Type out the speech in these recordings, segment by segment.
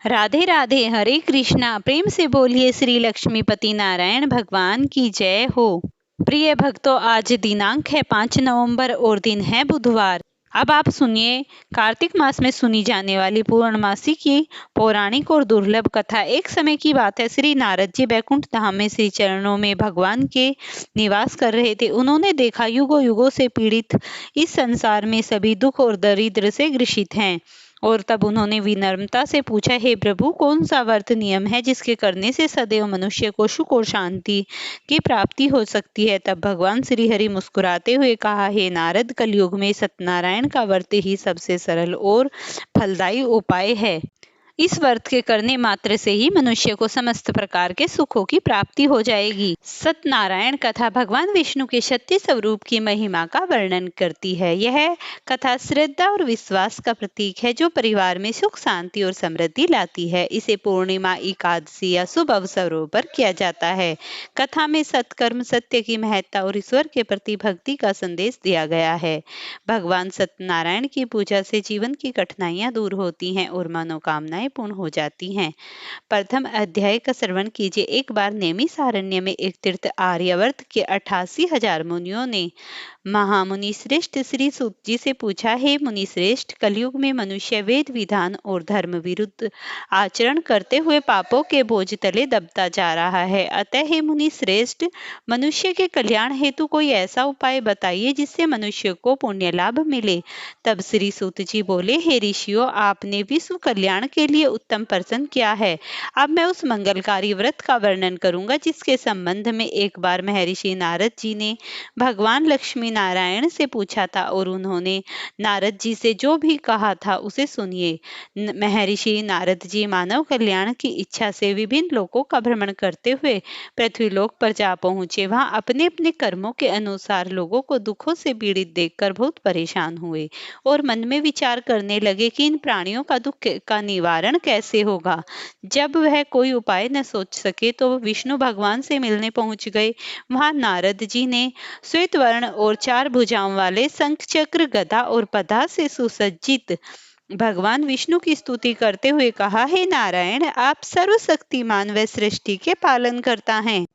राधे राधे, हरे कृष्णा। प्रेम से बोलिए श्री लक्ष्मीपति नारायण भगवान की जय हो। प्रिय भक्तों, आज दिनांक है 5 नवंबर और दिन है बुधवार। अब आप सुनिए कार्तिक मास में सुनी जाने वाली पूर्णमासी की पौराणिक और दुर्लभ कथा। एक समय की बात है, श्री नारद जी बैकुंठ धाम में श्री चरणों में भगवान के निवास कर रहे थे। उन्होंने देखा युगों युगों से पीड़ित इस संसार में सभी दुख और दरिद्र से ग्रसित हैं। और तब उन्होंने विनम्रता से पूछा, हे प्रभु, कौन सा व्रत नियम है जिसके करने से सदैव मनुष्य को सुख और शांति की प्राप्ति हो सकती है। तब भगवान श्री हरि मुस्कुराते हुए कहा, हे नारद, कलयुग में सत्यनारायण का व्रत ही सबसे सरल और फलदायी उपाय है। इस व्रत के करने मात्र से ही मनुष्य को समस्त प्रकार के सुखों की प्राप्ति हो जाएगी। सत्यनारायण कथा भगवान विष्णु के शक्ति स्वरूप की महिमा का वर्णन करती है। यह कथा श्रद्धा और विश्वास का प्रतीक है जो परिवार में सुख, शांति और समृद्धि लाती है। इसे पूर्णिमा, एकादशी या शुभ अवसरों पर किया जाता है। कथा में सत्कर्म, सत्य की महत्ता और ईश्वर के प्रति भक्ति का संदेश दिया गया है। भगवान सत्यनारायण की पूजा से जीवन की कठिनाइयां दूर होती हैं और मनोकामनाएं पूर्ण हो जाती हैं। प्रथम अध्याय का श्रवण कीजिए। एक बार नैमिषारण्य में एक तीर्थ आर्यावर्त के 88,000 मुनियों ने महामुनि श्रेष्ठ श्री सूत जी से पूछा, हे मुनि श्रेष्ठ, कलयुग में मनुष्य वेद विधान और धर्म विरुद्ध आचरण करते हुए पापों के बोझ तले दबता जा रहा है। अतः हे मुनि श्रेष्ठ, मनुष्य के कल्याण हेतु कोई ऐसा उपाय बताइए जिससे मनुष्य को पुण्य लाभ मिले। तब श्री सूत जी बोले, हे ऋषियों, आपने विश्व कल्याण के लिए उत्तम प्रश्न किया है। अब मैं उस मंगलकारी व्रत का वर्णन करूंगा जिसके संबंध में एक बार महर्षि नारद जी ने भगवान लक्ष्मी नारायण से पूछा था और उन्होंने नारद जी से जो भी कहा था उसे सुनिए। महर्षि नारद जी मानव कल्याण की इच्छा से विभिन्न लोकों का भ्रमण करते हुए पृथ्वीलोक पर जा पहुंचे। वहां अपने अपने कर्मों के अनुसार लोगों को दुखों से पीड़ित देखकर बहुत परेशान हुए और मन में विचार करने लगे कि इन प्राणियों का दुख का निवारण कैसे होगा। जब वह कोई उपाय न सोच सके तो विष्णु भगवान से मिलने पहुंच गए। वहां नारद जी ने श्वेत वर्ण और 4 भुजाओं वाले शंख, चक्र, गदा और पदा से सुसज्जित भगवान विष्णु की स्तुति करते हुए कहा, हे नारायण, आप सर्वशक्तिमान व सृष्टि के पालन करता हैं।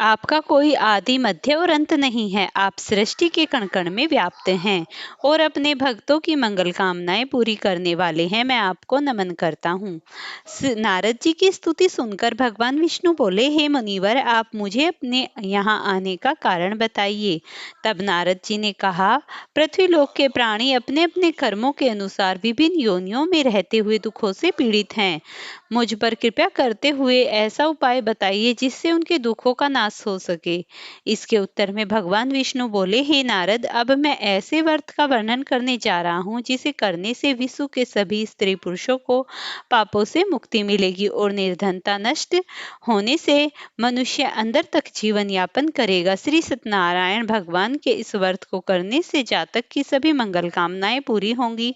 आपका कोई आदि, मध्य और अंत नहीं है। आप सृष्टि के कण कण में व्याप्त हैं और अपने भक्तों की मंगल कामनाएं पूरी करने वाले हैं। मैं आपको नमन करता हूँ। नारद जी की स्तुति सुनकर भगवान विष्णु बोले, हे मुनिवर, आप मुझे अपने यहाँ आने का कारण बताइए। तब नारद जी ने कहा, पृथ्वीलोक के प्राणी अपने अपने कर्मों के अनुसार विभिन्न योनियों में रहते हुए दुखों से पीड़ित हैं। मुझ पर कृपा करते हुए ऐसा उपाय बताइए जिससे उनके दुखों का नाश हो सके। इसके उत्तर में भगवान विष्णु बोले, हे नारद, अब मैं ऐसे व्रत का वर्णन करने जा रहा हूँ जिसे करने से विश्व के सभी स्त्री पुरुषों को पापों से मुक्ति मिलेगी और निर्धनता नष्ट होने से मनुष्य अंदर तक जीवन यापन करेगा। श्री सत्यनारायण भगवान के इस व्रत को करने से जातक की सभी मंगल कामनाएं पूरी होंगी।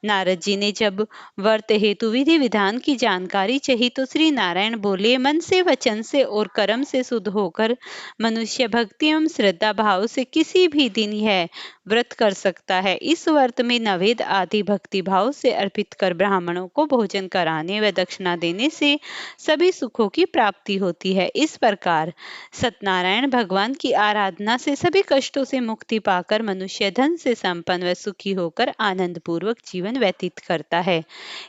नारद जी ने जब व्रत हेतु विधि विधान की जानकारी चाहिए तो श्री नारायण बोले, मन से, वचन से और कर्म से शुद्ध होकर मनुष्य भक्ति एवं श्रद्धा भाव से किसी भी दिन यह व्रत कर सकता है। इस व्रत में नवेद आदि भक्ति भाव से अर्पित कर ब्राह्मणों को भोजन कराने व दक्षिणा देने से सभी सुखों की प्राप्ति होती है। इस प्रकार सत्यनारायण भगवान की आराधना से सभी कष्टों से मुक्ति पाकर मनुष्य धन से संपन्न व सुखी होकर आनंद पूर्वक जीवन व्यतीत करता है।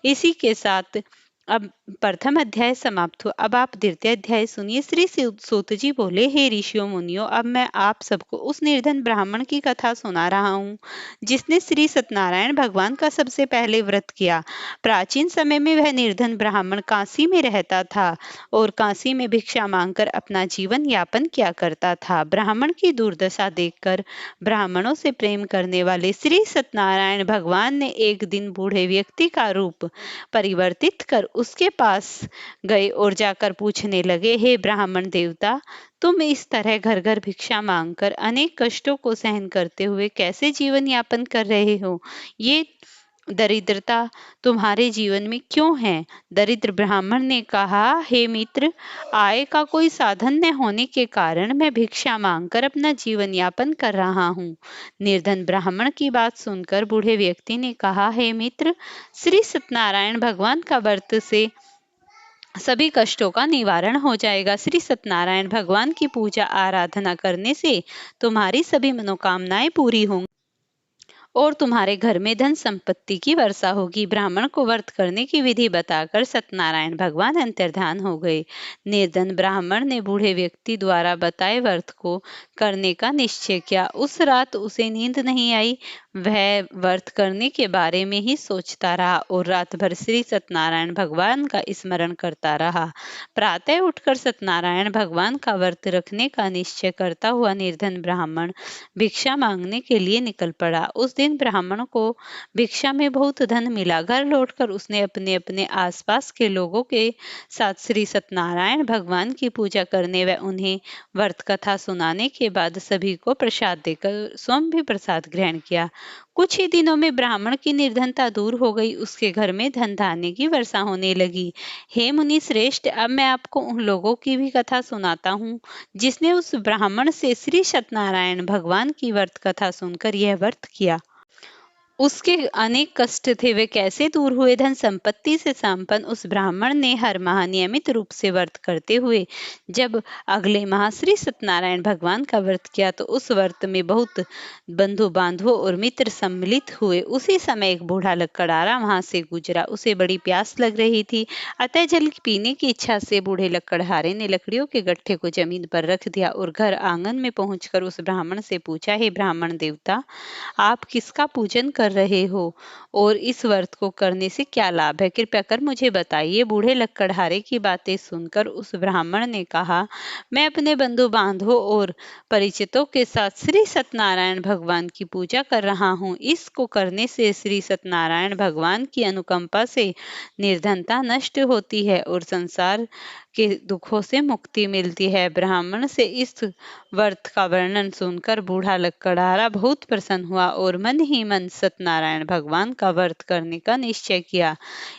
इसी के साथ अब प्रथम अध्याय समाप्त हुआ। अब आप द्वितीय अध्याय सुनिए। श्री सूत जी बोले, हे ऋषियों मुनियों, अब मैं आप सबको उस निर्धन ब्राह्मण की कथा सुना रहा हूँ जिसने श्री सत्यनारायण भगवान का सबसे पहले व्रत किया। प्राचीन समय में वह निर्धन ब्राह्मण काशी में रहता था और काशी में भिक्षा मांगकर अपना जीवन यापन किया करता था। ब्राह्मण की दुर्दशा देखकर ब्राह्मणों से प्रेम करने वाले श्री सत्यनारायण भगवान ने एक दिन बूढ़े व्यक्ति का रूप परिवर्तित कर उसके पास गए और जाकर पूछने लगे, हे ब्राह्मण देवता, तुम इस तरह घर घर भिक्षा मांगकर अनेक कष्टों को सहन करते हुए कैसे जीवन यापन कर रहे हो? ये दरिद्रता तुम्हारे जीवन में क्यों है? दरिद्र ब्राह्मण ने कहा, हे मित्र, आय का कोई साधन न होने के कारण मैं भिक्षा मांगकर अपना जीवन यापन कर रहा हूँ। निर्धन ब्राह्मण की बात सुनकर बूढ़े व्यक्ति ने कहा, हे मित्र, श्री सत्यनारायण भगवान का व्रत से सभी कष्टों का निवारण हो जाएगा। श्री सत्यनारायण भगवान की पूजा आराधना करने से तुम्हारी सभी मनोकामनाएं पूरी होंगी और तुम्हारे घर में धन संपत्ति की वर्षा होगी। ब्राह्मण को व्रत करने की विधि बताकर सत्यनारायण भगवान अंतर्धान हो गए। निर्धन ब्राह्मण ने बूढ़े व्यक्ति द्वारा बताए व्रत को करने का निश्चय किया। उस रात उसे नींद नहीं आई। वह व्रत करने के बारे में ही सोचता रहा और रात भर श्री सत्यनारायण भगवान का स्मरण करता रहा। प्रातः उठकर सत्यनारायण भगवान का व्रत रखने का निश्चय करता हुआ निर्धन ब्राह्मण भिक्षा मांगने के लिए निकल पड़ा। उस दिन ब्राह्मण को भिक्षा में बहुत धन मिला। घर लौटकर उसने अपने अपने आसपास के लोगों के साथ श्री सत्यनारायण भगवान की पूजा करने व उन्हें व्रत कथा सुनाने के बाद सभी को प्रसाद देकर स्वयं भी प्रसाद ग्रहण किया। कुछ ही दिनों में ब्राह्मण की निर्धनता दूर हो गई। उसके घर में धन धान्य की वर्षा होने लगी। हे मुनि श्रेष्ठ, अब मैं आपको उन लोगों की भी कथा सुनाता हूँ जिसने उस ब्राह्मण से श्री सत्यनारायण भगवान की व्रत कथा सुनकर यह व्रत किया। उसके अनेक कष्ट थे, वे कैसे दूर हुए। धन संपत्ति से संपन्न उस ब्राह्मण ने हर माह नियमित रूप से व्रत करते हुए जब अगले माह श्री सत्यनारायण भगवान का व्रत किया तो उस व्रत में बहुत बंधु बांधवों और मित्र सम्मिलित हुए। उसी समय एक बूढ़ा लकड़हारा वहां से गुजरा। उसे बड़ी प्यास लग रही थी, अतः जल पीने की इच्छा से बूढ़े लकड़हारे ने लकड़ियों के गट्ठे को जमीन पर रख दिया और घर आंगन में पहुंचकर उस ब्राह्मण से पूछा, हे ब्राह्मण देवता, आप किसका पूजन कर रहे हो और इस व्रत को करने से क्या लाभ है? कृपया कर मुझे बताइए। बूढ़े लकड़हारे की बातें सुनकर उस ब्राह्मण ने कहा, मैं अपने बंधु बांधवों और परिचितों के साथ श्री सत्यनारायण भगवान की पूजा कर रहा हूँ। इसको करने से श्री सत्यनारायण भगवान की अनुकंपा से निर्धनता नष्ट होती है और संसार के दुखों से मुक्ति मिलती है। ब्राह्मण से इस व्रत का वर्णन सुनकर बूढ़ा लकड़हारा बहुत प्रसन्न हुआ और मन ही मन सत्यनारायण भगवान का व्रत करने का निश्चय किया।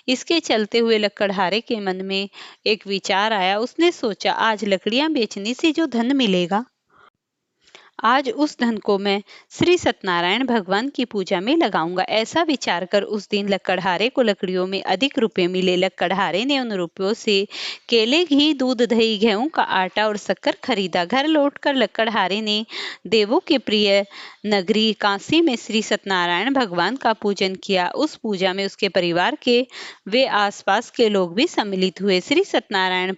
इसके चलते हुए लकड़हारे के मन में एक विचार आया। उसने सोचा, आज लकड़ियां बेचने से जो धन मिलेगा, आज उस धन को मैं श्री सत्यनारायण भगवान की पूजा में लगाऊंगा। ऐसा विचार कर उस दिन लकड़हारे को लकड़ियों में अधिक रुपए मिले। लकड़हारे ने उन रुपयों से केले, घी, दूध, दही, गेहूं का आटा और शक्कर खरीदा। घर लौटकर लकड़हारे ने देवों के प्रिय नगरी काशी में श्री सत्यनारायण भगवान का पूजन किया। उस पूजा में उसके परिवार के वे आसपास के लोग भी सम्मिलित हुए। श्री सत्यनारायण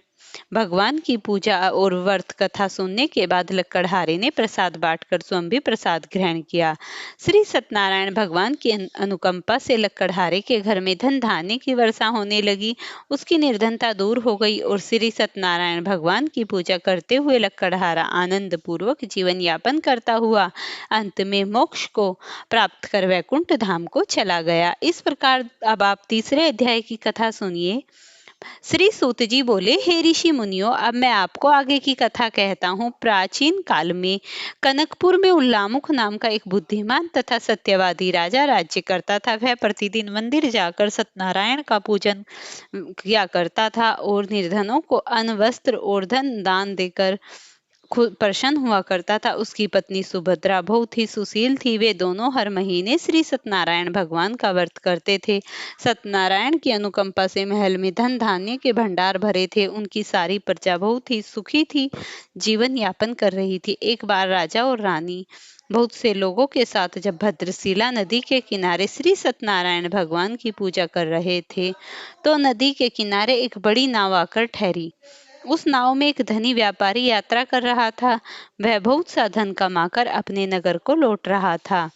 भगवान की पूजा और व्रत कथा सुनने के बाद लकड़हारे ने प्रसाद बांटकर स्वयं भी प्रसाद ग्रहण किया। श्री सत्यनारायण भगवान की अनुकंपा से लकड़हारे के घर में धन धान्य की वर्षा होने लगी। उसकी निर्धनता दूर हो गई और श्री सत्यनारायण भगवान की पूजा करते हुए लकड़हारा आनंद पूर्वक जीवन यापन करता हुआ अंत में मोक्ष को प्राप्त कर वैकुंठ धाम को चला गया। इस प्रकार अब आप तीसरे अध्याय की कथा सुनिए। श्री सूत जी बोले, हे ऋषि मुनियों, अब मैं आपको आगे की कथा कहता हूँ। प्राचीन काल में कनकपुर में उल्लामुख नाम का एक बुद्धिमान तथा सत्यवादी राजा राज्य करता था। वह प्रतिदिन मंदिर जाकर सत्यनारायण का पूजन किया करता था और निर्धनों को अन्न, वस्त्र और धन दान देकर खुद प्रसन्न हुआ करता था। उसकी पत्नी सुभद्रा बहुत ही सुशील थी। वे दोनों हर महीने श्री सत्यनारायण भगवान का व्रत करते थे। सत्यनारायण की अनुकंपा से महल में धन धान्य के भंडार भरे थे। उनकी सारी प्रजा बहुत ही सुखी थी, जीवन यापन कर रही थी। एक बार राजा और रानी बहुत से लोगों के साथ जब भद्रशिला नदी के किनारे श्री सत्यनारायण भगवान की पूजा कर रहे थे तो नदी के किनारे एक बड़ी नाव आकर ठहरी। उस नाव में एक धनी व्यापारी यात्रा कर रहा था। वह बहुत सा धन कमाकर अपने नगर को लौट रहा था।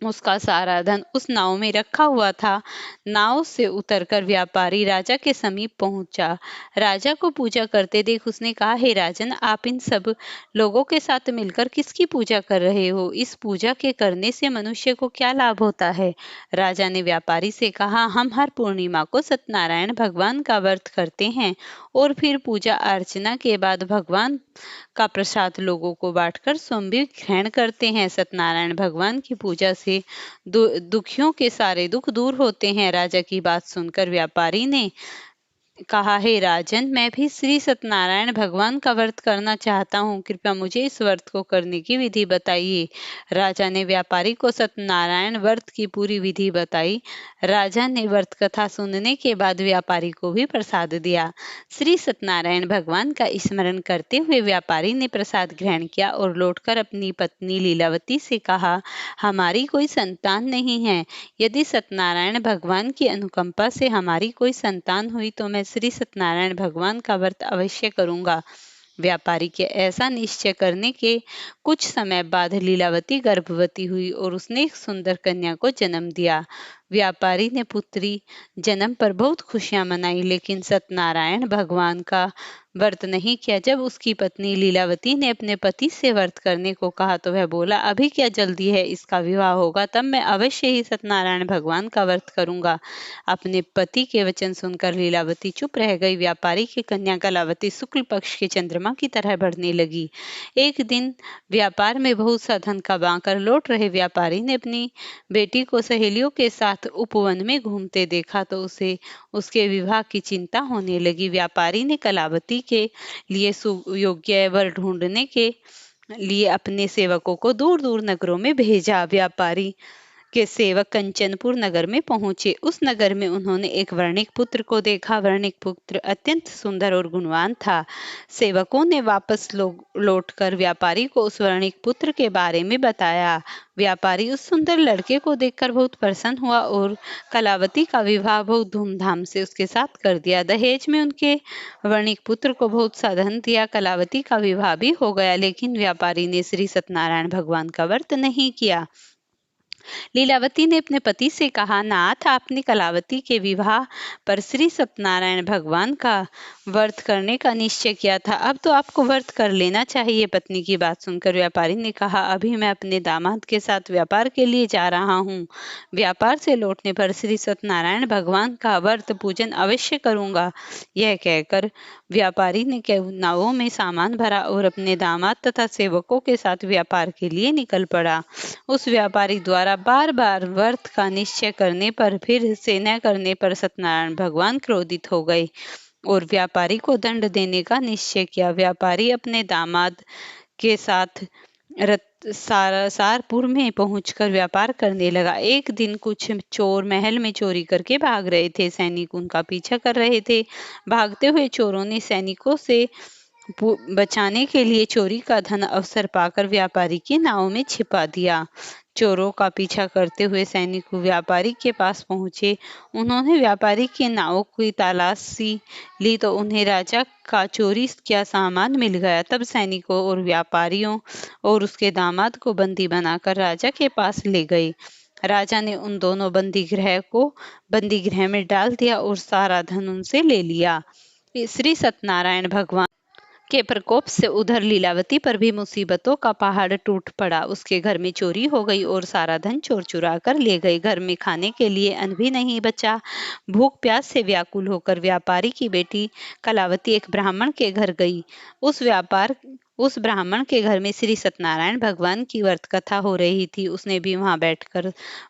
उसका सारा धन उस नाव में रखा हुआ था। नाव से उतरकर व्यापारी राजा के समीप पहुंचा। राजा को पूजा करते देख उसने कहा, हे राजन, आप इन सब लोगों के साथ मिलकर किसकी पूजा कर रहे हो? इस पूजा के करने से मनुष्य को क्या लाभ होता है? राजा ने व्यापारी से कहा, हम हर पूर्णिमा को सत्यनारायण भगवान का व्रत करते हैं और फिर पूजा अर्चना के बाद भगवान का प्रसाद लोगों को बांटकर स्वयं भी ग्रहण करते हैं। सत्यनारायण भगवान की पूजा से से दुखियों के सारे दुख दूर होते हैं। राजा की बात सुनकर व्यापारी ने कहा, हे राजन, मैं भी श्री सत्यनारायण भगवान का व्रत करना चाहता हूँ, कृपया मुझे इस व्रत को करने की विधि बताइए। राजा ने व्यापारी को सत्यनारायण व्रत की पूरी विधि बताई। राजा ने व्रत कथा सुनने के बाद व्यापारी को भी प्रसाद दिया। श्री सत्यनारायण भगवान का स्मरण करते हुए व्यापारी ने प्रसाद ग्रहण किया और लौटकर अपनी पत्नी लीलावती से कहा, हमारी कोई संतान नहीं है। यदि सत्यनारायण भगवान की अनुकंपा से हमारी कोई संतान हुई तो मैं श्री सत्यनारायण भगवान का व्रत अवश्य करूंगा। व्यापारी के ऐसा निश्चय करने के कुछ समय बाद लीलावती गर्भवती हुई और उसने एक सुंदर कन्या को जन्म दिया। व्यापारी ने पुत्री जन्म पर बहुत खुशियां मनाई, लेकिन सत्यनारायण भगवान का व्रत नहीं किया। जब उसकी पत्नी लीलावती ने अपने पति से व्रत करने को कहा तो वह बोला, अभी क्या जल्दी है, इसका विवाह होगा तब मैं अवश्य ही सत्यनारायण भगवान का व्रत करूंगा। अपने पति के वचन सुनकर लीलावती चुप रह गई। व्यापारी की कन्या कलावती शुक्ल पक्ष के चंद्रमा की तरह बढ़ने लगी। एक दिन व्यापार में बहुत सा धन कमाकर लौट रहे व्यापारी ने अपनी बेटी को सहेलियों के साथ उपवन में घूमते देखा तो उसे उसके विवाह की चिंता होने लगी। व्यापारी ने कलावती के लिए सुयोग्य वर ढूंढने के लिए अपने सेवकों को दूर दूर नगरों में भेजा। व्यापारी के सेवक कंचनपुर नगर में पहुंचे। उस नगर में उन्होंने एक वर्णिक पुत्र को देखा। वर्णिक पुत्र अत्यंत सुंदर और गुणवान था। सेवकों ने वापस लौटकर व्यापारी को उस वर्णिक पुत्र के बारे में बताया। व्यापारी उस सुंदर लड़के को देखकर बहुत प्रसन्न हुआ और कलावती का विवाह बहुत धूमधाम से उसके साथ कर दिया। दहेज में उनके वर्णिक पुत्र को बहुत सा धन दिया। कलावती का विवाह भी हो गया, लेकिन व्यापारी ने श्री सत्यनारायण भगवान का व्रत नहीं किया। लीलावती ने अपने पति से कहा, नाथ, आपने कलावती के विवाह पर श्री सत्यनारायण भगवान का व्रत करने का निश्चय किया था, अब तो आपको व्रत कर लेना चाहिए। पत्नी की बात सुनकर व्यापारी ने कहा, अभी मैं अपने दामाद के साथ व्यापार के लिए जा रहा हूँ। व्यापार से लौटने पर श्री सत्यनारायण भगवान का व्रत पूजन अवश्य करूंगा। यह कहकर व्यापारी ने नावों में सामान भरा और अपने दामाद तथा सेवकों के साथ व्यापार के लिए निकल पड़ा। उस व्यापारी द्वारा बार बार व्रत का निश्चय करने पर फिर से न करने पर सत्यनारायण भगवान क्रोधित हो गए और व्यापारी को दंड देने का निश्चय किया। व्यापारी अपने दामाद के साथ सारपुर में पहुंचकर व्यापार करने लगा। एक दिन कुछ चोर महल में चोरी करके भाग रहे थे। सैनिक उनका पीछा कर रहे थे। भागते हुए चोरों ने सैनिकों से बचाने के लिए चोरी का धन अवसर पाकर व्यापारी की नाव में छिपा दिया। चोरों का पीछा करते हुए सैनिक व्यापारी के पास पहुंचे। उन्होंने व्यापारी की नाव की तलाशी ली तो उन्हें राजा का चोरी किया सामान मिल गया। तब सैनिकों और व्यापारियों और उसके दामाद को बंदी बनाकर राजा के पास ले गए। राजा ने उन दोनों बंदी गृह में डाल दिया और सारा धन उनसे ले लिया। श्री सत्यनारायण भगवान के प्रकोप से उधर लीलावती पर भी मुसीबतों का पहाड़ टूट पड़ा। उसके घर में चोरी हो गई और सारा धन चोर चुरा कर ले गए। घर में खाने के लिए अन्न भी नहीं बचा। भूख प्यास से व्याकुल होकर व्यापारी की बेटी कलावती एक ब्राह्मण के घर गई। उस ब्राह्मण के घर में श्री सत्यनारायण भगवान की व्रत कथा हो रही थी। उसने भी वहां बैठकर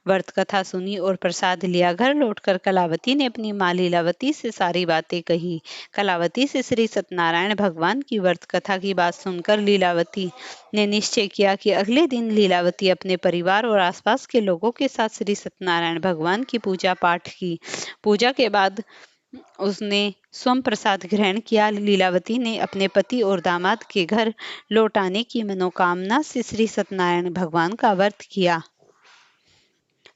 व्रत कथा सुनी और प्रसाद लिया। घर लौटकर कलावती ने अपनी माँ लीलावती से सारी बातें कही। कलावती से श्री सत्यनारायण भगवान की व्रत कथा की बात सुनकर लीलावती ने निश्चय किया कि अगले दिन लीलावती अपने परिवार और आसपास के लोगों के साथ श्री सत्यनारायण भगवान की पूजा पाठ की। पूजा के बाद उसने स्वयं प्रसाद ग्रहण किया। लीलावती ने अपने पति और दामाद के घर लौट आने की मनोकामना से श्री सत्यनारायण भगवान का व्रत किया।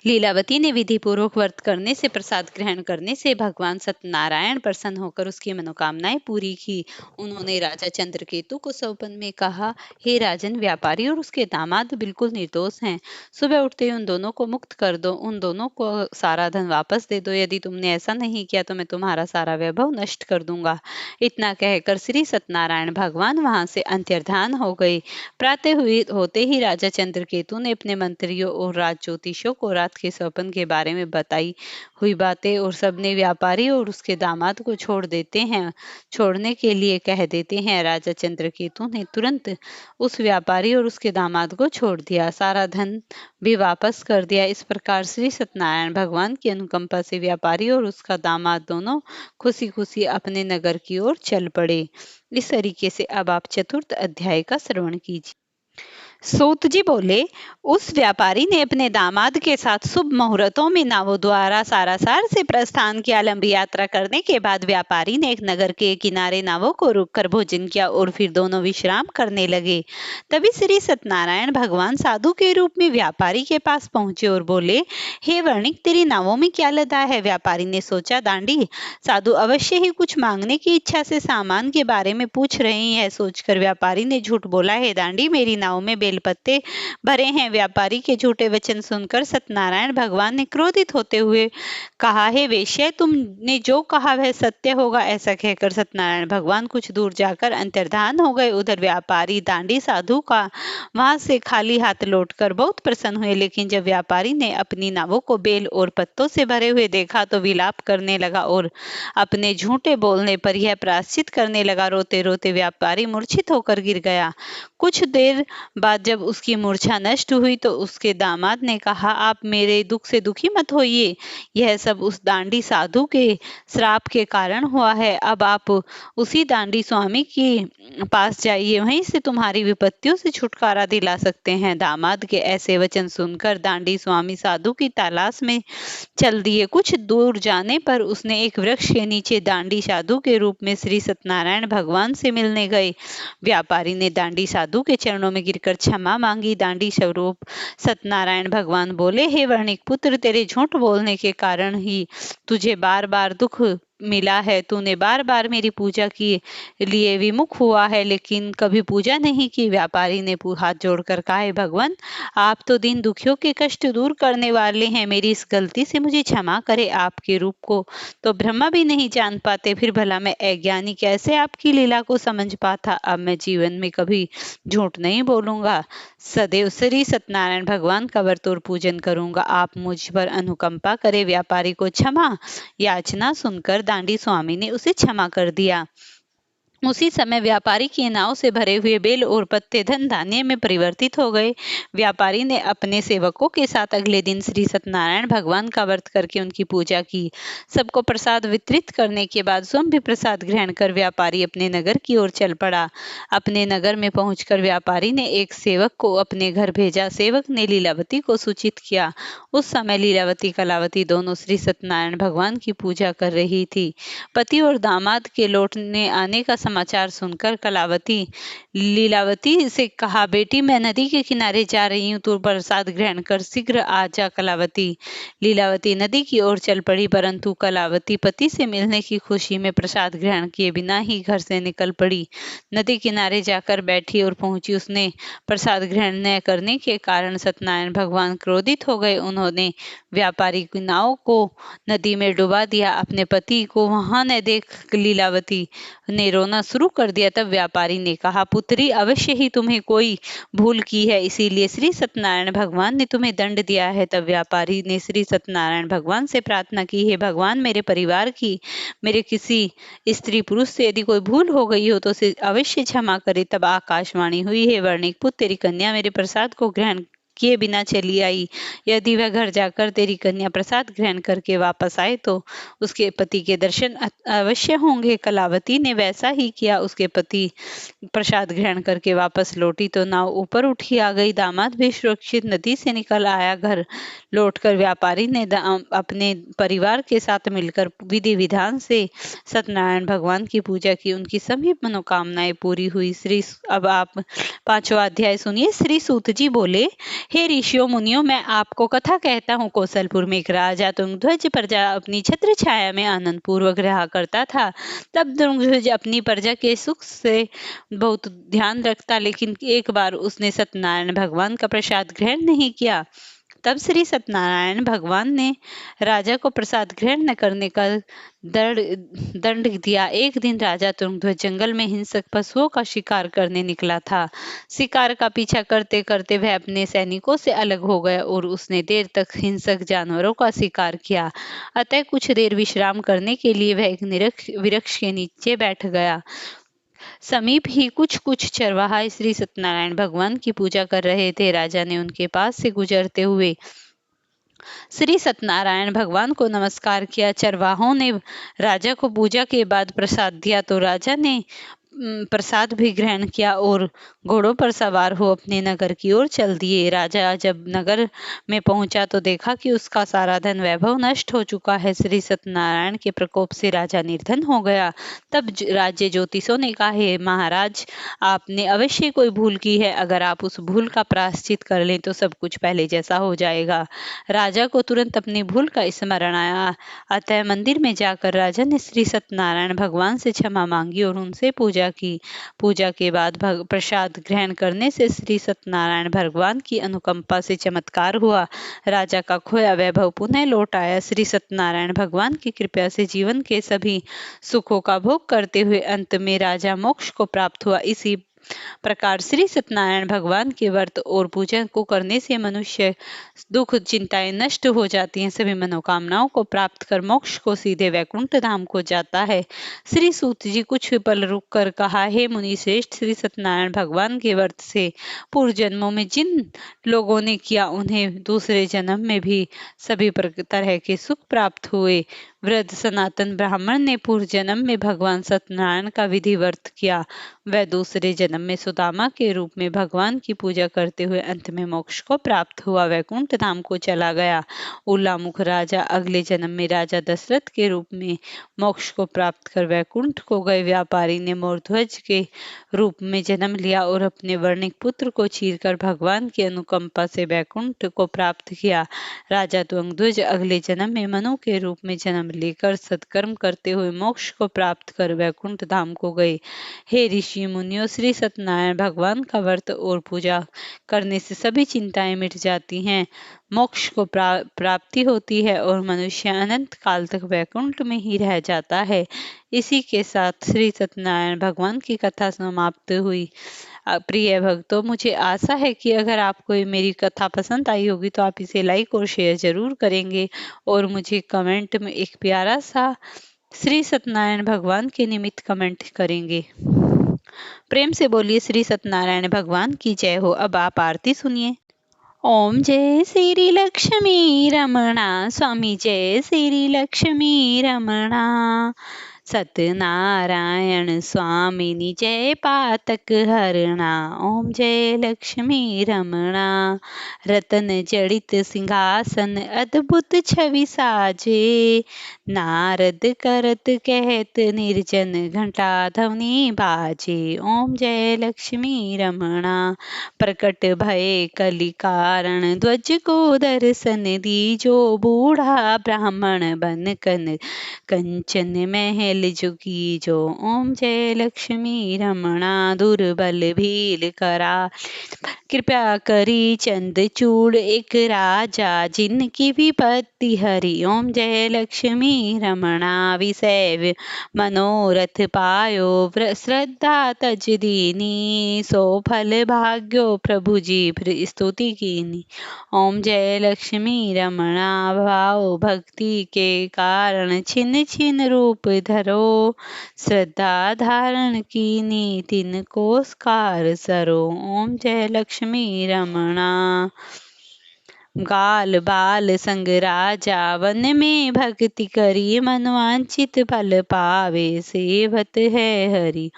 लीलावती ने विधि पूर्वक व्रत करने से, प्रसाद ग्रहण करने से भगवान सत्यनारायण प्रसन्न होकर उसकी मनोकामनाएं पूरी की। उन्होंने राजा चंद्रकेतु को स्वप्न में कहा, हे राजन, व्यापारी और उसके दामाद बिल्कुल निर्दोष हैं। सुबह उठते ही उन दोनों को मुक्त कर दो, उन दोनों को सारा धन वापस दे दो। यदि तुमने ऐसा नहीं किया तो मैं तुम्हारा सारा वैभव नष्ट कर दूंगा। इतना कहकर श्री सत्यनारायण भगवान वहां से अंतर्धान हो गए। प्रातः होते ही राजा चंद्रकेतु ने अपने मंत्रियों और राज ज्योतिषियों को रात रात के स्वप्न के बारे में बताई हुई बातें और सबने व्यापारी और उसके दामाद को छोड़ने के लिए कह देते हैं। राजा चंद्रकेतु ने तुरंत उस व्यापारी और उसके दामाद को छोड़ दिया, सारा धन भी वापस कर दिया। इस प्रकार श्री सत्यनारायण भगवान की अनुकंपा से व्यापारी और उसका दामाद दोनों खुशी खुशी अपने नगर की ओर चल पड़े। इस तरीके से अब आप चतुर्थ अध्याय का श्रवण कीजिए। सूत जी बोले, उस व्यापारी ने अपने दामाद के साथ शुभ मुहूर्तों में नावों द्वारा सारासार से प्रस्थान किया। लंबी यात्रा करने के बाद व्यापारी ने एक नगर के किनारे नावों को रोककर भोजन किया और फिर दोनों विश्राम करने लगे। तभी श्री सत्यनारायण भगवान साधु के रूप में व्यापारी के पास पहुंचे और बोले, हे वर्णिक, तेरी नावों में क्या लदा है? व्यापारी ने सोचा, दांडी साधु अवश्य ही कुछ मांगने की इच्छा से सामान के बारे में पूछ रहे हैं। सोचकर व्यापारी ने झूठ बोला, है दांडी, मेरी नाव में बेलपत्ते भरे हैं। व्यापारी के झूठे वचन सुनकर सत्यनारायण भगवान ने क्रोधित होते हुए कहा, हे वेश्या, तुमने जो कहा वह सत्य होगा। ऐसा कहकर सत्यनारायण भगवान कुछ दूर जाकर अंतर्धान हो गए। उधर व्यापारी दांडी साधु का वहां से खाली हाथ लौटकर बहुत प्रसन्न हुए, लेकिन जब व्यापारी ने अपनी नावों को बेल और पत्तों से भरे हुए देखा तो विलाप करने लगा और अपने झूठे बोलने पर यह प्रायश्चित करने लगा। रोते रोते व्यापारी मूर्छित होकर गिर गया। कुछ देर बाद जब उसकी मूर्छा नष्ट हुई तो उसके दामाद ने कहा, आप मेरे दुख से दुखी मत होइए, यह सब उस दांडी साधु के श्राप के कारण हुआ है। अब आप उसी दांडी स्वामी के पास जाइए, वहीं से तुम्हारी विपत्तियों से छुटकारा दिला सकते हैं। दामाद के ऐसे वचन सुनकर दांडी स्वामी साधु की तलाश में चल दिए। कुछ दूर जाने पर उसने एक वृक्ष के नीचे दांडी साधु के रूप में श्री सत्यनारायण भगवान से मिलने गए। व्यापारी ने दांडी साधु के चरणों में गिरकर क्षमा मांगी। दांडी स्वरूप सत्यनारायण भगवान बोले, हे वर्णिक पुत्र, तेरे झूठ बोलने के कारण ही तुझे बार बार दुख मिला है। तूने बार बार मेरी पूजा के लिए विमुख हुआ है, लेकिन कभी पूजा नहीं की। व्यापारी ने हाथ जोड़कर कहा, भगवान, आप तो दीन दुखियों के कष्ट दूर करने वाले हैं, मेरी इस गलती से मुझे क्षमा करे। आपके रूप को तो ब्रह्मा भी नहीं जान पाते, फिर भला मैं अज्ञानी कैसे आपकी लीला को समझ पाता। अब मैं जीवन में कभी झूठ नहीं बोलूंगा, सदैव श्री सत्यनारायण भगवान का व्रत और पूजन करूंगा। आप मुझ पर अनुकंपा करे। व्यापारी को क्षमा याचना सुनकर दांडी स्वामी ने उसे क्षमा कर दिया। उसी समय व्यापारी की नाव से भरे हुए बेल और पत्ते धन धान्य में परिवर्तित हो गए। व्यापारी ने अपने सेवकों के साथ अगले दिन श्री सत्यनारायण भगवान का व्रत करके उनकी पूजा की। सबको प्रसाद वितरित करने के बाद स्वयं भी प्रसाद ग्रहण कर व्यापारी अपने नगर की ओर चल पड़ा। अपने नगर में पहुंचकर व्यापारी ने एक सेवक को अपने घर भेजा। सेवक ने लीलावती को सूचित किया। उस समय लीलावती कलावती दोनों श्री सत्यनारायण भगवान की पूजा कर रही थी। पति और दामाद के लौटने आने का समाचार सुनकर कलावती लीलावती से कहा, बेटी, मैं नदी के किनारे जा रही हूँ, तू प्रसाद ग्रहण कर शीघ्र आ जा। कलावती लीलावती नदी की ओर चल पड़ी, परंतु कलावती पति से मिलने की खुशी में प्रसाद ग्रहण किए बिना ही घर से निकल पड़ी। नदी किनारे जाकर बैठी और पहुंची। उसने प्रसाद ग्रहण न करने के कारण सत्यनारायण भगवान क्रोधित हो गए। उन्होंने व्यापारी की नाव को नदी में डुबा दिया। अपने पति को वहां न देख लीलावती ने रोना शुरू कर दिया। तब व्यापारी ने कहा, पुत्री, अवश्य ही तुम्हें कोई भूल की है, इसीलिए श्री सत्यनारायण भगवान ने तुम्हें दंड दिया है। तब व्यापारी ने श्री सत्यनारायण भगवान से प्रार्थना की, हे भगवान, मेरे परिवार की, मेरे किसी स्त्री पुरुष से यदि कोई भूल हो गई हो तो उसे अवश्य क्षमा करे। तब आकाशवाणी हुई, हे वर्णिक पुत्र, तेरी कन्या मेरे प्रसाद को ग्रहण किए बिना चली आई। यदि वह घर जाकर तेरी कन्या प्रसाद ग्रहण करके वापस आए तो उसके पति के दर्शन अवश्य होंगे। कलावती ने वैसा ही किया। उसके पति प्रसाद ग्रहण करके वापस लौटी तो नाव ऊपर उठी आ गई। दामाद भी सुरक्षित नदी से निकल आया। घर लौटकर व्यापारी ने अपने परिवार के साथ मिलकर विधि विधान से सत्यनारायण भगवान की पूजा की। उनकी सभी मनोकामनाएं पूरी हुई। अब आप 5वां अध्याय सुनिए। श्री सूत जी बोले, हे ऋषियों मुनियों, मैं आपको कथा कहता हूँ। कौशलपुर में एक राजा तुंगध्वज प्रजा अपनी छत्र छाया में आनंद पूर्वक रहा करता था। तब तुंगध्वज अपनी प्रजा के सुख से बहुत ध्यान रखता, लेकिन एक बार उसने सत्यनारायण भगवान का प्रसाद ग्रहण नहीं किया। तब श्री सत्यनारायण भगवान ने राजा को प्रसाद ग्रहण न करने का दंड दिया। एक दिन राजा तुंगध्वज जंगल में हिंसक पशुओं का शिकार करने निकला था। शिकार का पीछा करते करते वह अपने सैनिकों से अलग हो गया और उसने देर तक हिंसक जानवरों का शिकार किया। अतः कुछ देर विश्राम करने के लिए वह एक वृक्ष के नीचे बैठ गया। समीप ही कुछ कुछ चरवाहा श्री सत्यनारायण भगवान की पूजा कर रहे थे। राजा ने उनके पास से गुजरते हुए श्री सत्यनारायण भगवान को नमस्कार किया। चरवाहों ने राजा को पूजा के बाद प्रसाद दिया तो राजा ने प्रसाद भी ग्रहण किया और घोड़ों पर सवार हो अपने नगर की ओर चल दिए। राजा जब नगर में पहुंचा तो देखा कि उसका सारा धन वैभव नष्ट हो चुका है। श्री सत्यनारायण के प्रकोप से राजा निर्धन हो गया। तब राज्य ज्योतिषों ने कहा, हे महाराज, आपने अवश्य कोई भूल की है। अगर आप उस भूल का प्रायश्चित कर लें तो सब कुछ पहले जैसा हो जाएगा। राजा को तुरंत अपनी भूल का स्मरण आया। अतः मंदिर में जाकर राजा ने श्री सत्यनारायण भगवान से क्षमा मांगी और उनसे पूजा की। पूजा के बाद प्रसाद ग्रहण करने से श्री सत्यनारायण भगवान की अनुकंपा से चमत्कार हुआ। राजा का खोया वैभव पुनः लौट आया। श्री सत्यनारायण भगवान की कृपा से जीवन के सभी सुखों का भोग करते हुए अंत में राजा मोक्ष को प्राप्त हुआ। इसी प्रकार श्री सत्यनारायण भगवान के व्रत और पूजन को करने से मनुष्य दुख चिंताएं नष्ट हो जाती हैं, सभी मनोकामनाओं को प्राप्त कर मोक्ष को सीधे वैकुंठ धाम को जाता है। श्री सूत जी कुछ पल रुक कर कहा, हे मुनि श्रेष्ठ, श्री सत्यनारायण भगवान के व्रत से पूर्व जन्मों में जिन लोगों ने किया उन्हें दूसरे जन्म में भी सभी तरह के सुख प्राप्त हुए। वृद्ध सनातन ब्राह्मण ने पूर्व जन्म में भगवान सत्यनारायण का विधि व्रत किया। वह दूसरे जन्म में सुदामा के रूप में भगवान की पूजा करते हुए अंत में मोक्ष को प्राप्त हुआ, वैकुंठ धाम को चला गया। उल्लामुख राजा अगले जन्म में राजा दशरथ के रूप में मोक्ष को प्राप्त कर वैकुंठ को गए। व्यापारी ने मोरध्वज के रूप में जन्म लिया और अपने वर्णिक पुत्र को चीरकर भगवान की अनुकंपा से वैकुंठ को प्राप्त किया। राजा तुंगध्वज अगले जन्म में मनु के रूप में जन्म लेकर सत्कर्म करते हुए मोक्ष को प्राप्त कर वैकुंठ धाम को गए। हे ऋषि मुनियों, श्री सत्यनारायण भगवान का व्रत और पूजा करने से सभी चिंताएं मिट जाती हैं, मोक्ष को प्राप्ति होती है और मनुष्य अनंत काल तक वैकुंठ में ही रह जाता है। इसी के साथ श्री सत्यनारायण भगवान की कथा समाप्त हुई। प्रिय भक्तों, मुझे आशा है कि अगर आपको मेरी कथा पसंद आई होगी तो आप इसे लाइक और शेयर जरूर करेंगे और मुझे कमेंट में एक प्यारा सा श्री सत्यनारायण भगवान के निमित्त कमेंट करेंगे। प्रेम से बोलिए श्री सत्यनारायण भगवान की जय हो। अब आप आरती सुनिए। ओम जय श्री लक्ष्मी रमणा, स्वामी जय श्री लक्ष्मी रमणा। सत्यनारायण स्वामिनी जय पातक हरणा। ओम जय लक्ष्मी रमणा। रतन जड़ित सिंहासन अद्भुत छवि साजे। नारद करत कहत निर्जन घंटा ध्वनि बाजे। ओम जय लक्ष्मी रमणा। प्रकट भय कलि कारण ध्वज को दर्शन दीजो। बूढ़ा ब्राह्मण बन कंचन महल जुगी जो। ओम जय लक्ष्मी रमणा। दुर्बल भील करा कृपया करी चंद चूड़ एक राजा जिनकी विपत्ति हरि। ओम जय लक्ष्मी रमणा। विषय मनोरथ पायो श्रद्धा तज दीनी। सो फल भाग्यो प्रभु जी स्तुति कीनी। ओम जय लक्ष्मी रमणा। भाव भक्ति के कारण छिन छिन रूप धरो। श्रद्धा धारण कीनी तिनको स्कार सरो। ओम जय लक्ष्मी रमणा। गाल बाल संग राजा वन में भक्ति करी। मनवांचित फल पावे सेवत है हरि।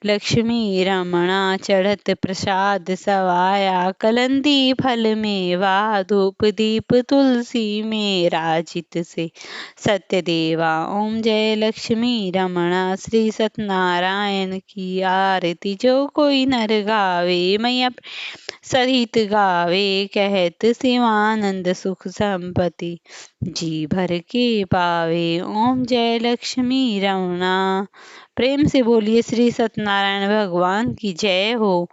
लक्ष्मी रमणा। चढ़त प्रसाद सवाया कलंदी फल मेवा। धूप दीप तुलसी में राजित से सत्य देवा। ओम जय लक्ष्मी रमणा। श्री सत्यनारायण की आरती जो कोई नर गावे। मैया सहित गावे कहत शिवानंद सुख संपत्ति जी भर के पावे। ओम जय लक्ष्मी रमणा। प्रेम से बोलिए श्री सत्यनारायण भगवान की जय हो।